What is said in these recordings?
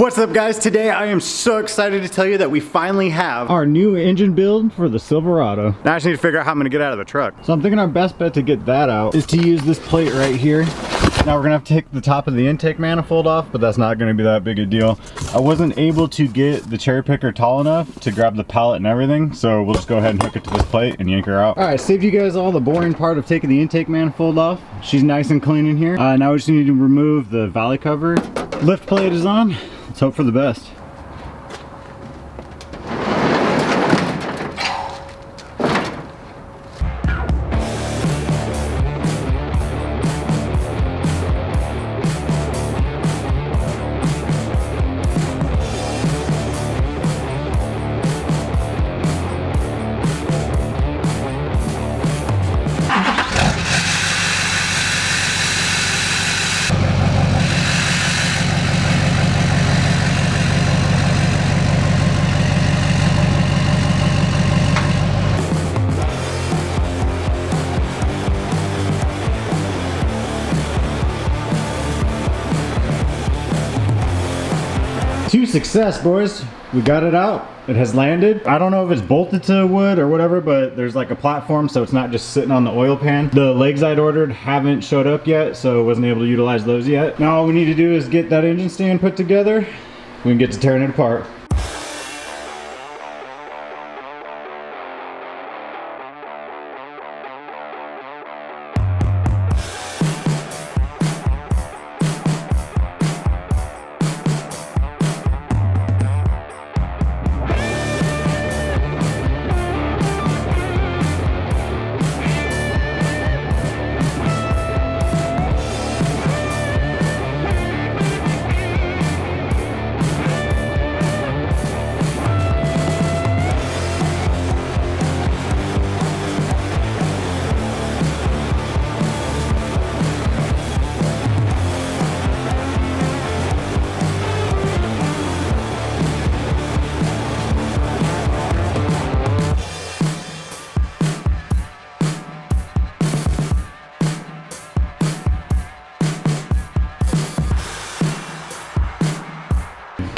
What's up guys? Today I am so excited to tell you that we finally have our new engine build for the Silverado. Now I just need to figure out how I'm gonna get out of the truck. So I'm thinking our best bet to get that out is to use this plate right here. Now we're gonna have to take the top of the intake manifold off, but that's not gonna be that big a deal. I wasn't able to get the cherry picker tall enough to grab the pallet and everything, so we'll just go ahead and hook it to this plate and yank her out. All right, saved you guys all the boring part of taking the intake manifold off. She's nice and clean in here. Now we just need to remove the valley cover. Lift plate is on. Let's hope for the best. To success, boys. We got it out. It has landed. I don't know if it's bolted to wood or whatever, but there's like a platform, so it's not just sitting on the oil pan. The legs I'd ordered haven't showed up yet, so wasn't able to utilize those yet. Now all we need to do is get that engine stand put together. We can get to tearing it apart.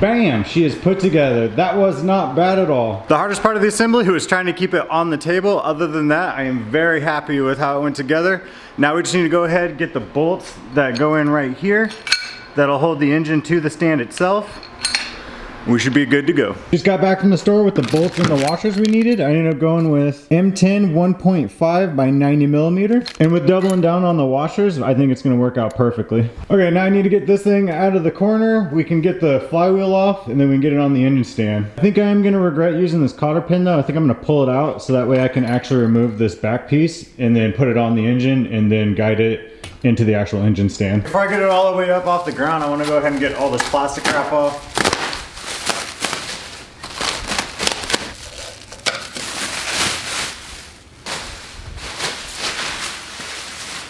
Bam! She is put together. That was not bad at all. The hardest part of the assembly was trying to keep it on the table. Other than that, I am very happy with how it went together. Now we just need to go ahead and get the bolts that go in right here. That'll hold the engine to the stand itself. We should be good to go. Just got back from the store with the bolts and the washers we needed. I ended up going with M10 1.5 by 90 millimeter. And with doubling down on the washers, I think it's gonna work out perfectly. Okay, now I need to get this thing out of the corner. We can get the flywheel off and then we can get it on the engine stand. I think I am gonna regret using this cotter pin though. I think I'm gonna pull it out so that way I can actually remove this back piece and then put it on the engine and then guide it into the actual engine stand. Before I get it all the way up off the ground, I wanna go ahead and get all this plastic wrap off.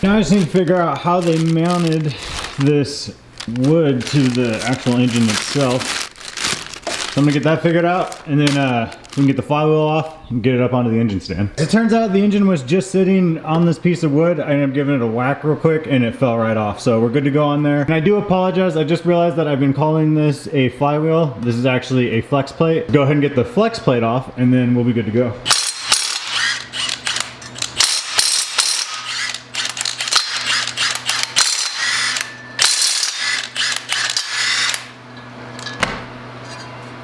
Now I just need to figure out how they mounted this wood to the actual engine itself. So I'm gonna get that figured out and then we can get the flywheel off and get it up onto the engine stand. It turns out the engine was just sitting on this piece of wood. I ended up giving it a whack real quick and it fell right off. So we're good to go on there. And I do apologize. I just realized that I've been calling this a flywheel. This is actually a flex plate. Go ahead and get the flex plate off and then we'll be good to go.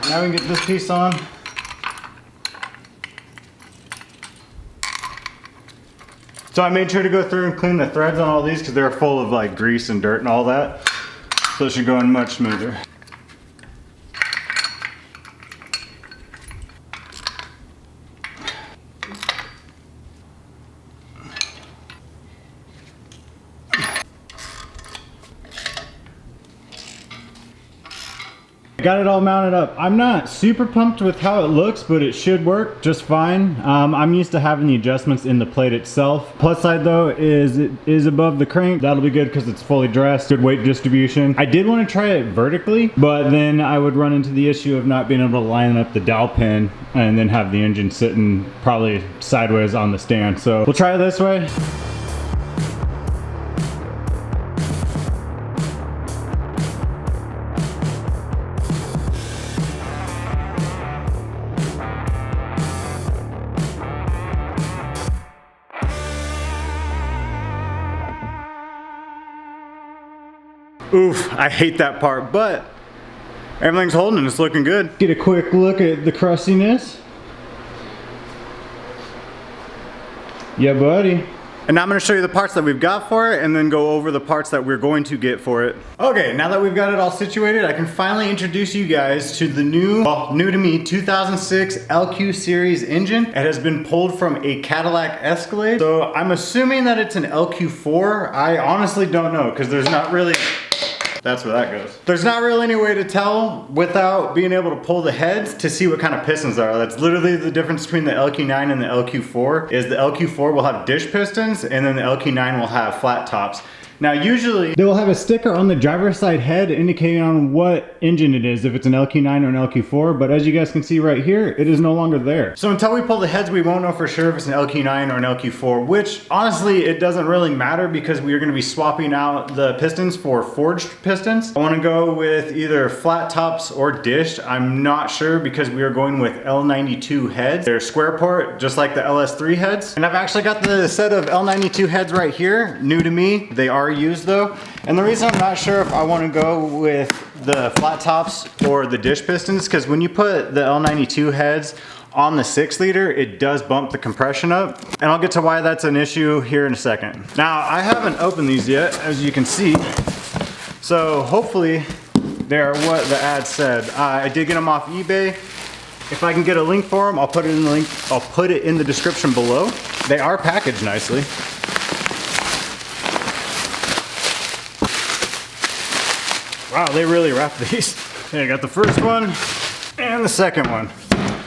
Now we can get this piece on. So I made sure to go through and clean the threads on all these because they're full of like grease and dirt and all that. So it should go in much smoother. Got it all mounted up. I'm not super pumped with how it looks, but it should work just fine. I'm used to having the adjustments in the plate itself. Plus side though is it is above the crank. That'll be good because it's fully dressed, good weight distribution. I did want to try it vertically, but then I would run into the issue of not being able to line up the dowel pin and then have the engine sitting probably sideways on the stand. So we'll try it this way. Oof, I hate that part, but everything's holding and it's looking good. Get a quick look at the crustiness. Yeah, buddy. And now I'm going to show you the parts that we've got for it and then go over the parts that we're going to get for it. Okay, now that we've got it all situated, I can finally introduce you guys to the new, well, new to me, 2006 LQ series engine. It has been pulled from a Cadillac Escalade. So I'm assuming that it's an LQ4. I honestly don't know because there's not really... That's where that goes. There's not really any way to tell without being able to pull the heads to see what kind of pistons are. That's literally the difference between the LQ9 and the LQ4 is the LQ4 will have dish pistons and then the LQ9 will have flat tops. Now usually they will have a sticker on the driver's side head indicating on what engine it is, if it's an LQ9 or an LQ4, but as you guys can see right here, it is no longer there. So until we pull the heads, we won't know for sure if it's an LQ9 or an LQ4, which honestly, it doesn't really matter because we are gonna be swapping out the pistons for forged pistons. I wanna go with either flat tops or dished. I'm not sure because we are going with L92 heads. They're square port, just like the LS3 heads. And I've actually got the set of L92 heads right here, new to me. They are used though. And the reason I'm not sure if I want to go with the flat tops or the dish pistons, because when you put the L92 heads on the 6-liter, it does bump the compression up. And I'll get to why that's an issue here in a second. Now, I haven't opened these yet, as you can see. So hopefully they're what the ad said. I did get them off eBay. If I can get a link for them, I'll put it in the link. I'll put it in the description below. They are packaged nicely. Wow, they really wrapped these. Okay, I got the first one and the second one.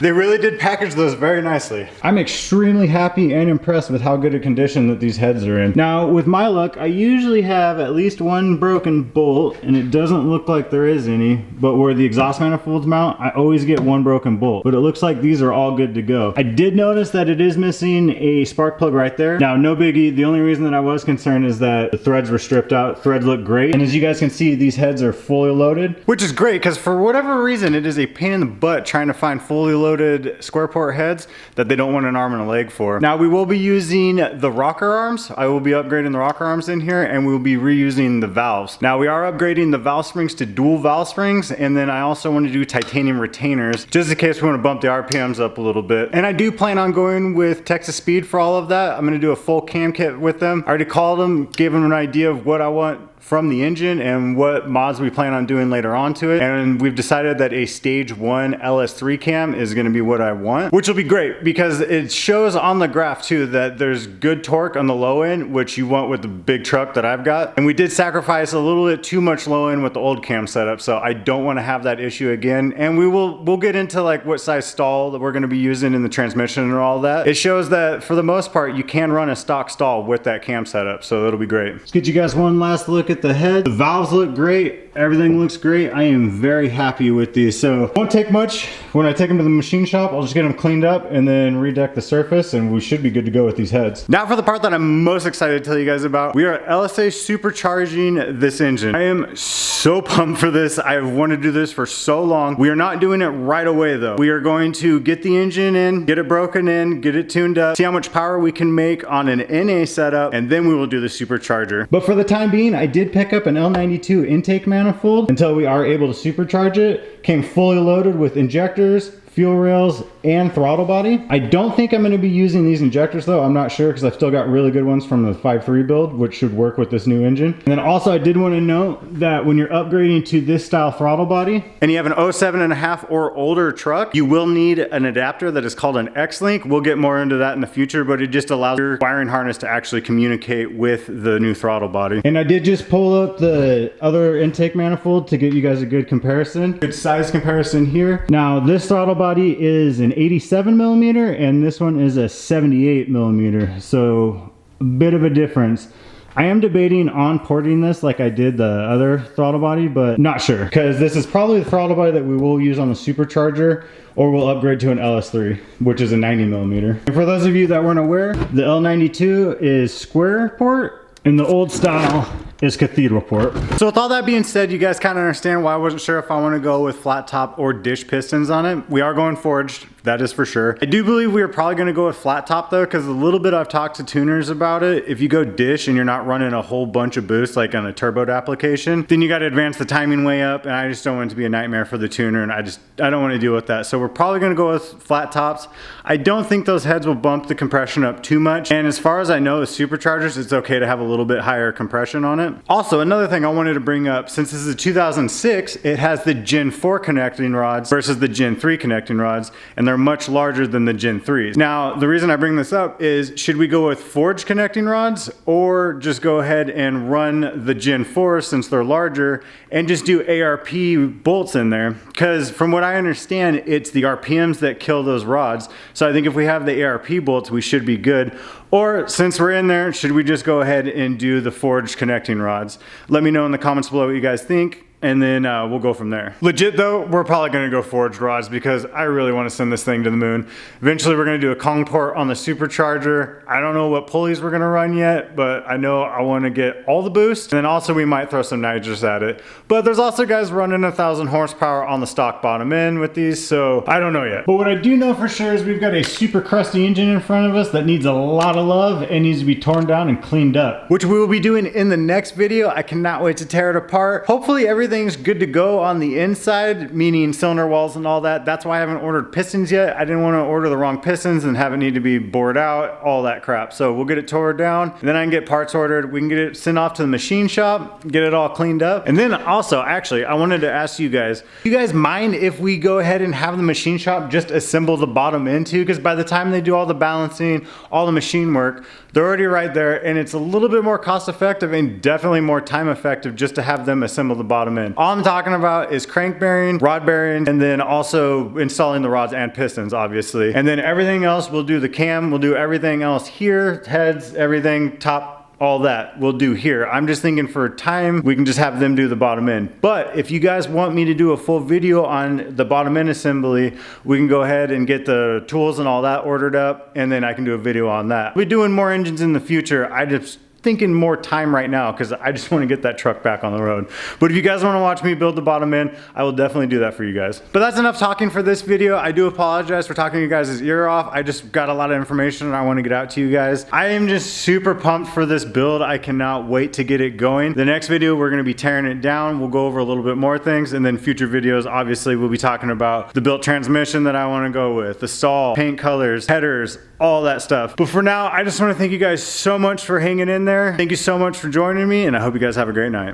They really did package those very nicely. I'm extremely happy and impressed with how good a condition that these heads are in. Now, with my luck, I usually have at least one broken bolt, and it doesn't look like there is any, but where the exhaust manifolds mount, I always get one broken bolt. But it looks like these are all good to go. I did notice that it is missing a spark plug right there. Now, no biggie. The only reason that I was concerned is that the threads were stripped out. Threads look great. And as you guys can see, these heads are fully loaded. Which is great, because for whatever reason, it is a pain in the butt trying to find fully loaded square port heads that they don't want an arm and a leg for. Now we will be using the rocker arms. I will be upgrading the rocker arms in here, and we will be reusing the valves. Now we are upgrading the valve springs to dual valve springs, and then I also want to do titanium retainers just in case we want to bump the RPMs up a little bit. And I do plan on going with Texas Speed for all of that. I'm going to do a full cam kit with them. I already called them, gave them an idea of what I want from the engine and what mods we plan on doing later on to it. And we've decided that a stage 1 LS3 cam is gonna be what I want, which will be great because it shows on the graph too that there's good torque on the low end, which you want with the big truck that I've got. And we did sacrifice a little bit too much low end with the old cam setup, so I don't wanna have that issue again. And we'll get into like what size stall that we're gonna be using in the transmission and all that. It shows that for the most part, you can run a stock stall with that cam setup, so it'll be great. Let's get you guys one last look at the head. The valves look great. Everything looks great. I am very happy with these. So it won't take much. When I take them to the machine shop, I'll just get them cleaned up and then redeck the surface, and we should be good to go with these heads. Now for the part that I'm most excited to tell you guys about. We are LSA supercharging this engine. I am so pumped for this. I've wanted to do this for so long. We are not doing it right away though. We are going to get the engine in, get it broken in, get it tuned up, see how much power we can make on an NA setup, and then we will do the supercharger. But for the time being, I did pick up an L92 intake manifold until we are able to supercharge it. Came fully loaded with injectors, fuel rails, and throttle body. I don't think I'm going to be using these injectors though. I'm not sure because I've still got really good ones from the 5.3 build, which should work with this new engine. And then also I did want to note that when you're upgrading to this style throttle body, and you have an 07.5 or older truck, you will need an adapter that is called an X-Link. We'll get more into that in the future, but it just allows your wiring harness to actually communicate with the new throttle body. And I did just pull up the other intake manifold to give you guys a good comparison. Good size comparison here. Now this throttle body is an 87 millimeter and this one is a 78 millimeter, so a bit of a difference. I am debating on porting this like I did the other throttle body, but not sure because this is probably the throttle body that we will use on the supercharger, or we'll upgrade to an LS3, which is a 90 millimeter. And for those of you that weren't aware, the L92 is square port and the old style is cathedral port. So with all that being said, you guys kind of understand why I wasn't sure if I want to go with flat top or dish pistons on it. We are going forged, that is for sure. I do believe we are probably going to go with flat top though, because a little bit I've talked to tuners about it. If you go dish and you're not running a whole bunch of boost like on a turboed application, then you got to advance the timing way up, and I just don't want it to be a nightmare for the tuner, and I don't want to deal with that. So we're probably going to go with flat tops. I don't think those heads will bump the compression up too much, and as far as I know with superchargers, it's okay to have a little bit higher compression on it. Also, another thing I wanted to bring up, since this is a 2006, it has the Gen 4 connecting rods versus the Gen 3 connecting rods, and they're much larger than the Gen 3s. Now, the reason I bring this up is, should we go with forged connecting rods or just go ahead and run the Gen 4 since they're larger and just do ARP bolts in there? Because from what I understand, it's the RPMs that kill those rods. So I think if we have the ARP bolts, we should be good. Or since we're in there, should we just go ahead and do the forged connecting rods? Let me know in the comments below what you guys think, and then we'll go from there. Legit though, we're probably gonna go forged rods because I really wanna send this thing to the moon. Eventually we're gonna do a Kong port on the supercharger. I don't know what pulleys we're gonna run yet, but I know I wanna get all the boost. And then also we might throw some nitrous at it. But there's also guys running 1,000 horsepower on the stock bottom end with these, so I don't know yet. But what I do know for sure is we've got a super crusty engine in front of us that needs a lot of love and needs to be torn down and cleaned up. Which we will be doing in the next video. I cannot wait to tear it apart. Hopefully everything's good to go on the inside, meaning cylinder walls and all that. That's why I haven't ordered pistons yet. I didn't want to order the wrong pistons and have it need to be bored out, all that crap. So we'll get it tore down, and then I can get parts ordered. We can get it sent off to the machine shop, get it all cleaned up. And then also, actually, I wanted to ask you guys, do you guys mind if we go ahead and have the machine shop just assemble the bottom end too? Because by the time they do all the balancing, all the machine work, they're already right there, and it's a little bit more cost effective and definitely more time effective just to have them assemble the bottom end. All I'm talking about is crank bearing, rod bearing, and then also installing the rods and pistons, obviously. And then everything else, we'll do the cam, we'll do everything else here, heads, everything, top, all that we'll do here. I'm just thinking for time, we can just have them do the bottom end. But if you guys want me to do a full video on the bottom end assembly, we can go ahead and get the tools and all that ordered up, and then I can do a video on that. We'll be doing more engines in the future. I just thinking more time right now because I just want to get that truck back on the road. But if you guys want to watch me build the bottom end, I will definitely do that for you guys. But that's enough talking for this video. I do apologize for talking you guys' ear off. I just got a lot of information and I want to get out to you guys. I am just super pumped for this build. I cannot wait to get it going. The next video, we're going to be tearing it down. We'll go over a little bit more things, and then future videos, obviously, we'll be talking about the built transmission that I want to go with, the stall, paint colors, headers, all that stuff. But for now, I just want to thank you guys so much for hanging in there. Thank you so much for joining me, and I hope you guys have a great night.